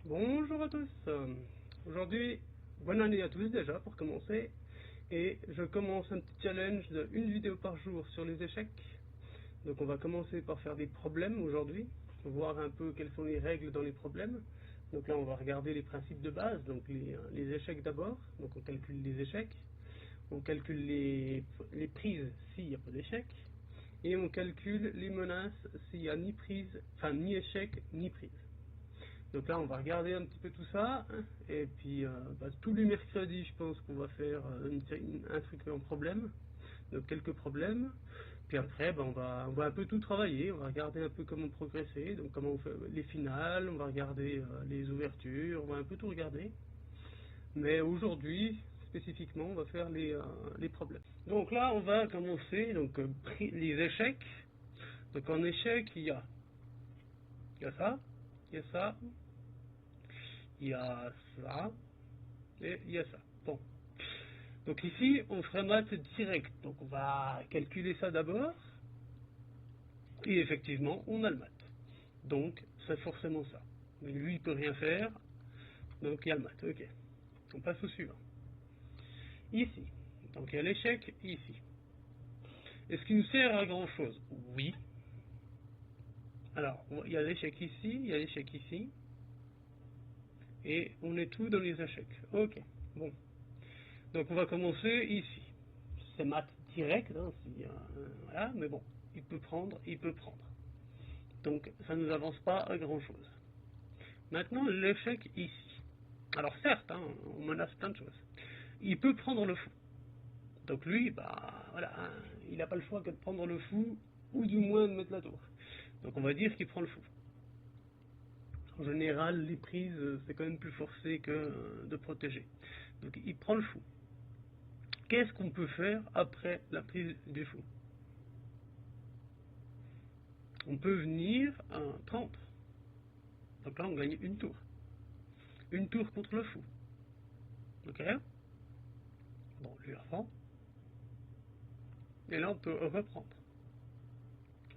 Bonjour à tous. Aujourd'hui, bonne année à tous déjà pour commencer. Et je commence un petit challenge de une vidéo par jour sur les échecs. Donc on va commencer par faire des problèmes aujourd'hui, voir un peu quelles sont les règles dans les problèmes. Donc là on va regarder les principes de base, donc les échecs d'abord. Donc on calcule les échecs, on calcule les prises s'il n'y a pas d'échec, et on calcule les menaces s'il n'y a ni prise, enfin ni échec ni prise. Donc là, on va regarder un petit peu tout ça. Et puis, tous les mercredis, je pense qu'on va faire un truc en problème. Donc, quelques problèmes. Puis après, on va un peu tout travailler. On va regarder un peu comment progresser. Donc, comment on fait les finales. On va regarder les ouvertures. On va un peu tout regarder. Mais aujourd'hui, spécifiquement, on va faire les problèmes. Donc là, on va commencer. Donc, les échecs. Donc, en échec, il y a ça. Il y a ça. Il y a ça, et il y a ça. Bon. Donc ici, on fera maths direct. Donc on va calculer ça d'abord. Et effectivement, on a le maths. Donc, c'est forcément ça. Mais lui, il peut rien faire. Donc il y a le maths. Ok. On passe au suivant. Ici. Donc il y a l'échec ici. Est-ce qu'il nous sert à grand chose? Oui. Alors, il y a l'échec ici, il y a l'échec ici. Et on est tout dans les échecs. Ok. Bon. Donc on va commencer ici. C'est maths direct, hein, voilà, mais bon, il peut prendre, il peut prendre. Donc ça ne nous avance pas à grand chose. Maintenant l'échec ici. Alors certes, hein, on menace plein de choses. Il peut prendre le fou. Donc lui, voilà, hein, il n'a pas le choix que de prendre le fou, ou du moins de mettre la tour. Donc on va dire qu'il prend le fou. En général, les prises, c'est quand même plus forcé que de protéger. Donc il prend le fou. Qu'est-ce qu'on peut faire après la prise du fou? On peut venir à 30. Donc là, on gagne une tour. Une tour contre le fou. Ok? Bon, je lui reprends. Et là, on peut reprendre.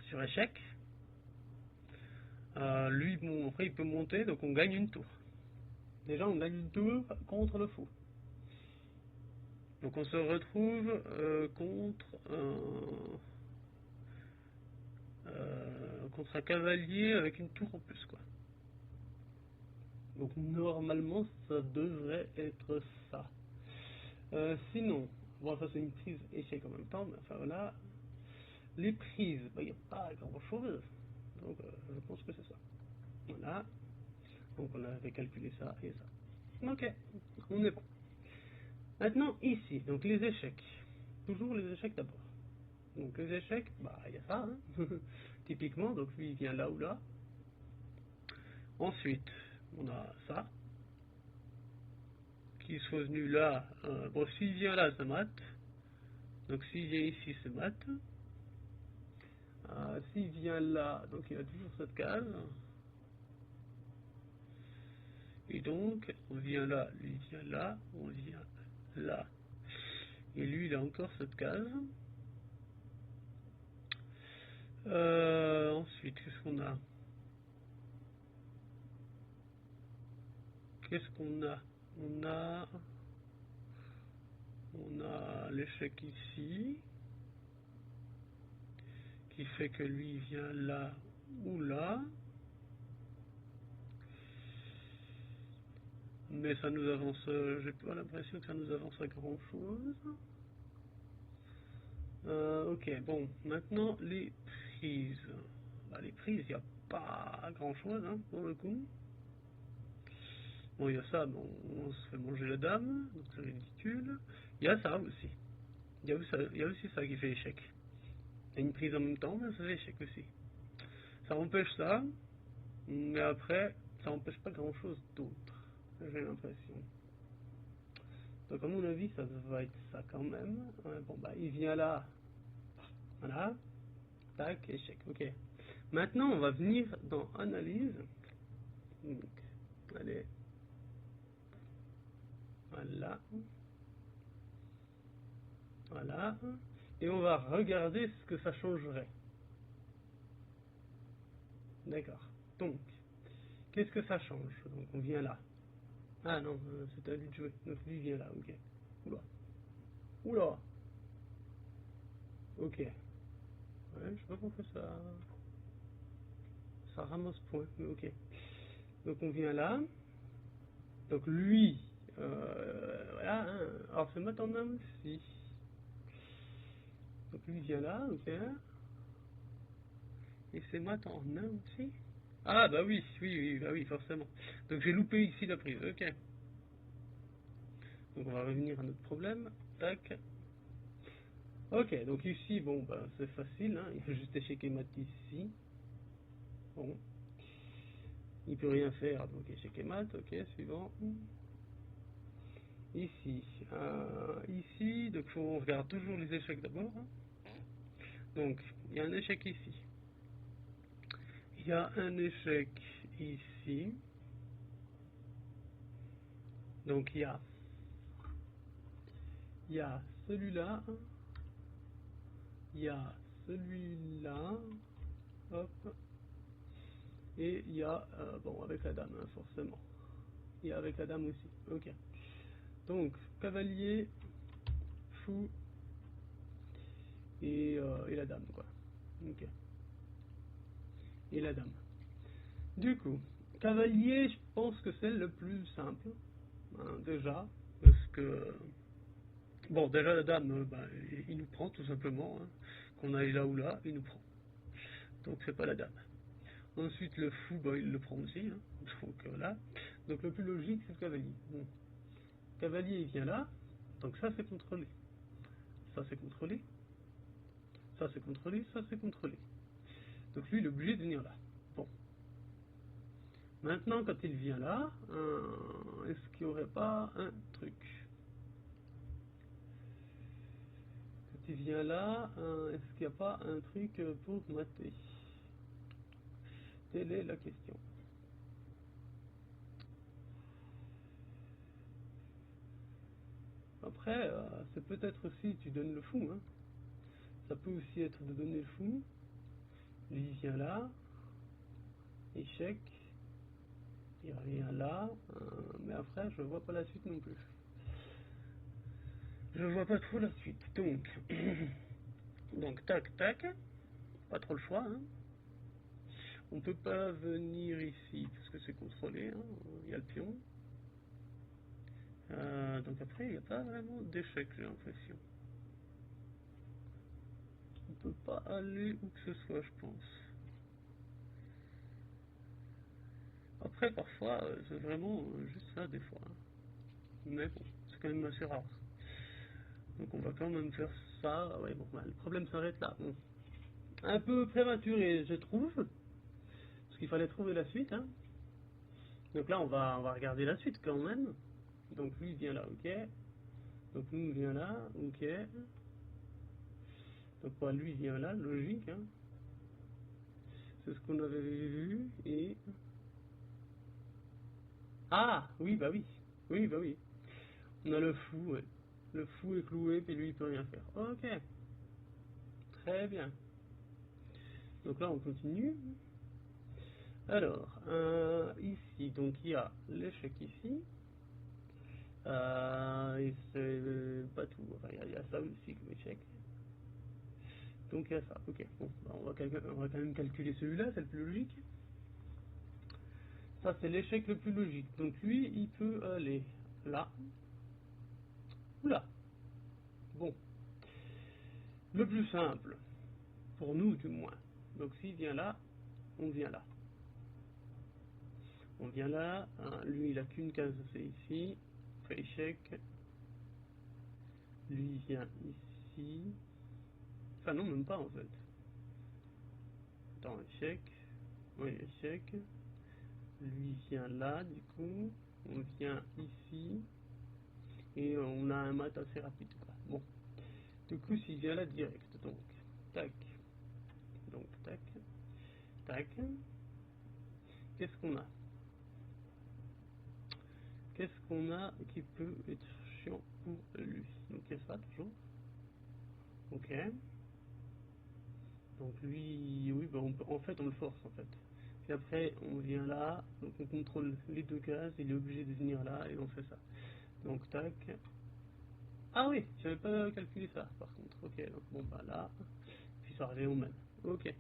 Sur échec, lui, bon, après, il peut monter, donc on gagne une tour. Déjà, on gagne une tour contre le fou. Donc on se retrouve contre un cavalier avec une tour en plus, quoi. Donc normalement, ça devrait être ça. Sinon, bon, ça c'est une prise échec en même temps, mais enfin voilà. Les prises, il n'y a pas grand chose. Donc je pense que c'est ça. Voilà. Donc on avait calculé ça et ça. Ok, on est bon. Maintenant ici, donc les échecs. Toujours les échecs d'abord. Donc les échecs, il y a ça, hein. Typiquement, donc lui il vient là ou là. Ensuite, on a ça. Qui soit venu là. Bon, s'il vient là, c'est mat. Donc s'il vient ici, c'est mat. S'il vient là, donc il a toujours cette case. Et donc, on vient là, lui vient là, on vient là. Et lui, il a encore cette case. Ensuite, qu'est-ce qu'on a? Qu'est-ce qu'on a? On a l'échec ici, qui fait que lui, il vient là ou là. Mais ça nous avance, j'ai pas l'impression que ça nous avance à grand chose. Ok, bon, maintenant les prises. Les prises, il n'y a pas grand chose, hein, pour le coup. Bon, il y a ça, bon, on se fait manger la dame, donc c'est ridicule. Il y a ça aussi. Il y a aussi ça qui fait échec. Il y a une prise en même temps, mais ça fait échec aussi. Ça empêche ça, mais après, ça empêche pas grand chose d'autre, j'ai l'impression. Donc à mon avis, ça va être ça quand même. Ouais, bon, il vient là. Voilà. Tac, échec. Ok. Maintenant, on va venir dans analyse. Donc, allez. Voilà. Voilà. Et on va regarder ce que ça changerait. D'accord. Donc, qu'est-ce que ça change? Donc on vient là. Ah non, c'est à lui de jouer. Donc lui vient là, ok. Oula. Oula. Ok. Ouais, je sais pas pourquoi ça ramasse point, mais ok. Donc on vient là. Donc lui, voilà, hein. Alors c'est mat en homme aussi. Donc lui vient là, ok. Et c'est mat en homme aussi. Ah bah oui, bah oui, forcément. Donc j'ai loupé ici la prise, ok. Donc on va revenir à notre problème. Tac. Ok, donc ici, bon, bah c'est facile, hein. Il faut juste échec et mat ici. Bon. Il peut rien faire, donc échec et mat, ok, suivant. Ici, ici, donc on regarde toujours les échecs d'abord, hein. Donc, il y a un échec ici. Il y a un échec ici. Donc il y a celui-là. Il y a celui-là. Hop. Et il y a, bon, avec la dame, hein, forcément. Et avec la dame aussi. Ok. Donc, cavalier, fou et la dame, quoi. Ok. Et la dame. Du coup, cavalier, je pense que c'est le plus simple, hein, déjà, parce que, bon, déjà la dame, bah, il nous prend tout simplement, hein, qu'on aille là ou là, il nous prend. Donc c'est pas la dame. Ensuite le fou, bah, il le prend aussi, hein, donc voilà. Donc le plus logique c'est le cavalier. Bon. Cavalier il vient là, donc ça c'est contrôlé. Ça c'est contrôlé. Ça c'est contrôlé, ça c'est contrôlé. Donc lui il est obligé de venir là. Bon. Maintenant, quand il vient là, est-ce qu'il n'y aurait pas un truc? Quand il vient là, est-ce qu'il n'y a pas un truc pour mater? Telle est la question. Après, c'est peut-être aussi tu donnes le fou. Hein. Ça peut aussi être de donner le fou. Lui vient là, échec, il revient là, mais après je vois pas la suite non plus. Je vois pas trop la suite, donc donc tac tac, pas trop le choix. Hein. On peut pas venir ici parce que c'est contrôlé, hein. Il y a le pion. Donc après il n'y a pas vraiment d'échec j'ai l'impression. On peut pas aller où que ce soit je pense. Après parfois c'est vraiment juste ça des fois. Hein. Mais bon, c'est quand même assez rare. Donc on va quand même faire ça. Ouais, bon, bah, le problème s'arrête là. Bon. Un peu prématuré, je trouve. Parce qu'il fallait trouver la suite. Hein. Donc là, on va regarder la suite quand même. Donc lui vient là, ok. Donc nous vient là, ok. Donc quoi, lui vient là, logique. Hein. C'est ce qu'on avait vu. Et... Ah, oui, bah oui. Oui, bah oui. On a le fou, ouais. Le fou est cloué, puis lui, il peut rien faire. Ok. Très bien. Donc là, on continue. Alors, ici, donc il y a l'échec ici. Et c'est pas tout. Enfin, il y a ça aussi comme échec. Donc il y a ça. Ok. Bon, bah, on va quand même calculer celui-là, c'est le plus logique. Ça, c'est l'échec le plus logique. Donc lui, il peut aller là ou là. Bon. Le plus simple, pour nous du moins. Donc s'il vient là, on vient là. On vient là. Hein, lui, il a qu'une case, c'est ici. On fait échec. Lui, il vient ici. Enfin, non, même pas en fait. Attends, échec. Oui, échec. Lui vient là, du coup. On vient ici. Et on a un mat assez rapide. Quoi. Bon. Du coup, s'il vient là direct. Donc, tac. Donc, tac. Tac. Qu'est-ce qu'on a? Qu'est-ce qu'on a qui peut être chiant pour lui? Donc, il y a ça toujours. Ok. Donc, lui, oui, bah en fait, on le force en fait. Puis après, on vient là, donc on contrôle les deux cases, il est obligé de venir là, et on fait ça. Donc, tac. Ah oui, j'avais pas calculé ça, par contre. Ok, donc bon, bah là, puis ça revient au même. Ok.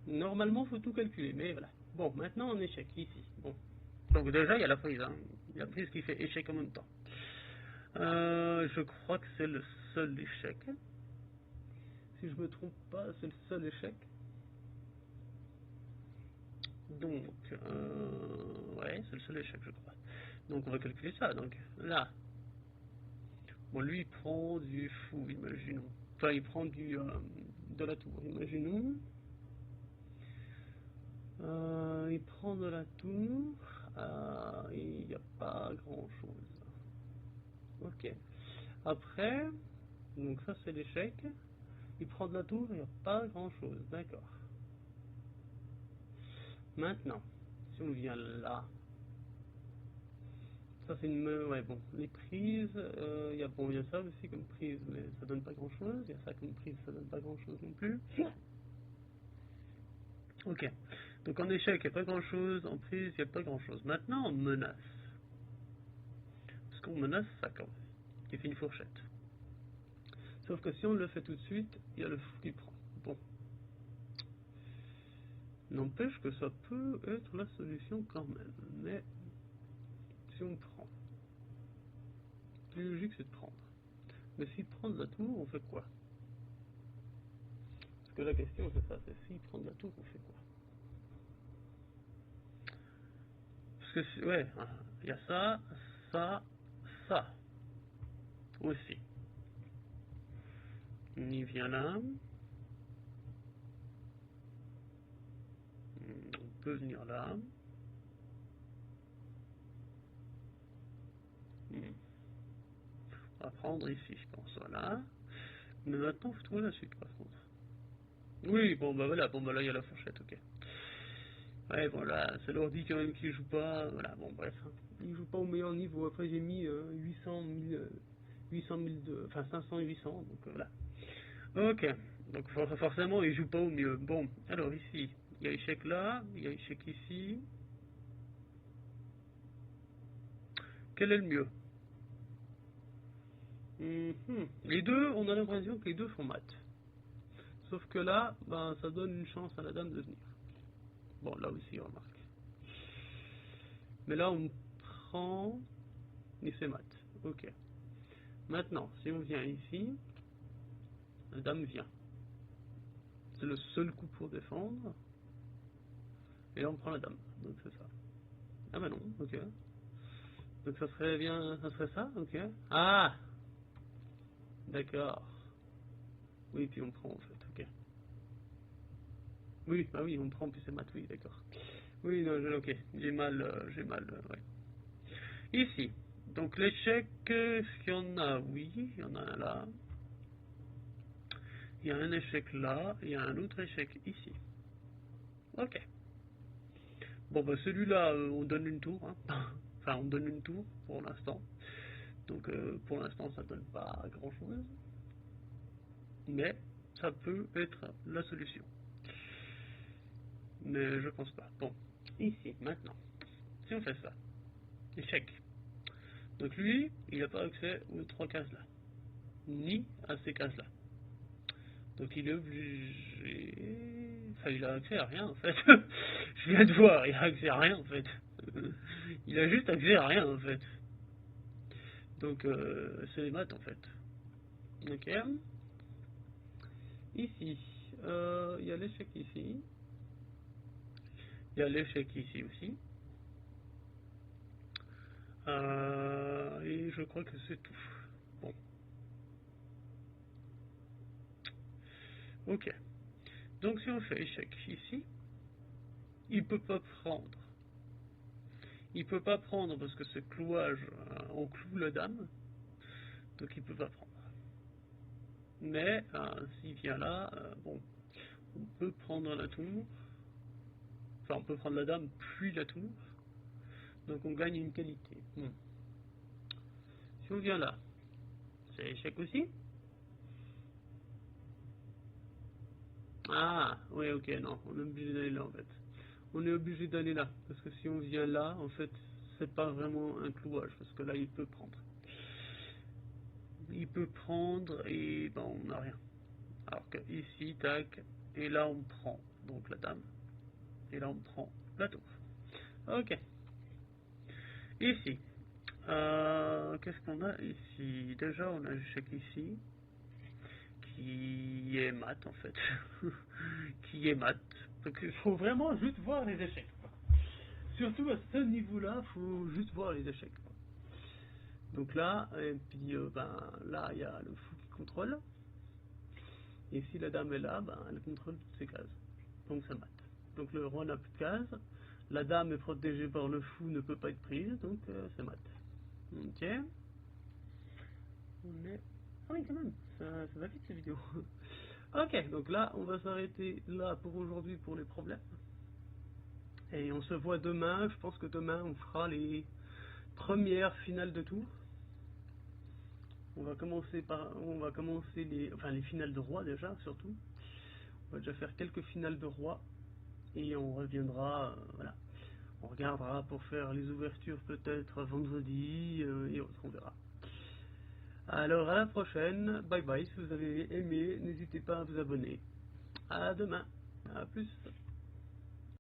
Normalement, faut tout calculer, mais voilà. Bon, maintenant, en échec, ici. Bon. Donc déjà, il y a la prise, hein. Il y a la prise qui fait échec en même temps. Je crois que c'est le seul échec. Si je me trompe pas, c'est le seul échec. Donc, ouais, c'est le seul échec, je crois. Donc, on va calculer ça. Donc, là, bon, lui, il prend du fou, imaginons. Enfin, il prend de la tour, imaginons. Il prend de la tour. Il n'y a pas grand-chose. Ok. Après, donc ça, c'est l'échec. Il prend de la tour, il n'y a pas grand-chose. D'accord. Maintenant, si on vient là, ça c'est une... Ouais, bon, les prises, il y a ça aussi comme prise, mais ça donne pas grand-chose. Il y a ça comme prise, ça donne pas grand-chose non plus. Ok, donc en échec, il n'y a pas grand-chose. En prise, il n'y a pas grand-chose. Maintenant, on menace. Parce qu'on menace ça quand même, qui fait une fourchette. Sauf que si on le fait tout de suite, il y a le fou qui prend. Bon. N'empêche que ça peut être la solution quand même. Mais si on prend, le plus logique c'est de prendre. Mais s'il prend de la tour, on fait quoi? Parce que la question c'est ça, c'est s'il prend de la tour, on fait quoi? Parce que, ouais, il y a ça, ça, ça aussi. On y vient là. On peut venir là. On va prendre ici, je pense, voilà. Mais maintenant, il faut trouver la suite, par contre. Oui, bon, bah voilà, bon, bah là, il y a la fourchette, ok. Ouais, bon, là, c'est l'ordi quand même qui joue pas, voilà, bon, bref. Il joue pas au meilleur niveau, après j'ai mis 800, 1000, 800 000, enfin 500 et 800, donc voilà. Ok, donc forcément, il joue pas au mieux. Bon, alors ici, il y a échec là, il y a échec ici. Quel est le mieux? Les deux, on a l'impression que les deux font mat. Sauf que là, ben, ça donne une chance à la dame de venir. Bon, là aussi, remarque. Mais là, on prend... Et c'est mat. Ok. Maintenant, si on vient ici, la dame vient. C'est le seul coup pour défendre. Et là, on prend la dame. Donc, c'est ça. Ah bah non, ok. Donc, ça serait bien... Ça serait ça, ok. Ah, d'accord. Oui, puis on prend, en fait, ok. Oui, bah oui, on prend, puis c'est mat, oui, d'accord. Oui, non, ok. Ouais. Ici, donc l'échec, est-ce qu'il y en a? Oui, il y en a un là. Il y a un échec là, il y a un autre échec ici. Ok. Bon, bah celui-là, on donne une tour. Hein. Enfin, on donne une tour pour l'instant. Donc, pour l'instant, ça donne pas grand-chose. Mais ça peut être la solution. Mais je pense pas. Bon, ici, maintenant, si on fait ça, échec. Donc lui, il n'a pas accès aux trois cases là, ni à ces cases là. Donc il est obligé... Enfin, il a accès à rien en fait. Je viens de voir, il a accès à rien en fait. Il a juste accès à rien en fait. Donc c'est les maths en fait. Ok. Ici, il y a l'échec ici. Il y a l'échec ici aussi. Et je crois que c'est tout. Bon. Ok. Donc si on fait échec ici, il peut pas prendre. Il peut pas prendre parce que ce clouage, on cloue la dame. Donc il peut pas prendre. Mais s'il vient là, bon, on peut prendre la tour. Enfin, on peut prendre la dame puis la tour. Donc on gagne une qualité. Si on vient là, c'est échec aussi. Ah, oui, ok, non, on est obligé d'aller là en fait. On est obligé d'aller là, parce que si on vient là, en fait, c'est pas vraiment un clouage, parce que là, il peut prendre. Il peut prendre et ben, on n'a rien. Alors que ici, tac, et là, on prend, donc la dame, et là, on prend la tour. Ok. Ici, qu'est-ce qu'on a ici? Déjà, on a l'échec ici, qui est mat en fait. Qui est mat. Donc il faut vraiment juste voir les échecs, quoi. Surtout à ce niveau-là, il faut juste voir les échecs, quoi. Donc là, et puis ben, là, il y a le fou qui contrôle. Et si la dame est là, ben, elle contrôle toutes ces cases. Donc ça mat. Donc le roi n'a plus de cases. La dame est protégée par le fou, ne peut pas être prise, donc c'est mat. Ok. On est... Ah oui, quand même, ça va vite ces vidéos. Ok, donc là, on va s'arrêter là pour aujourd'hui pour les problèmes. Et on se voit demain. Je pense que demain, on fera les premières finales de tour. On va commencer les finales de roi déjà, surtout. On va déjà faire quelques finales de roi. Et on reviendra, voilà. On regardera pour faire les ouvertures peut-être vendredi et autres, on verra. Alors à la prochaine, bye bye, si vous avez aimé, n'hésitez pas à vous abonner. À demain, à plus.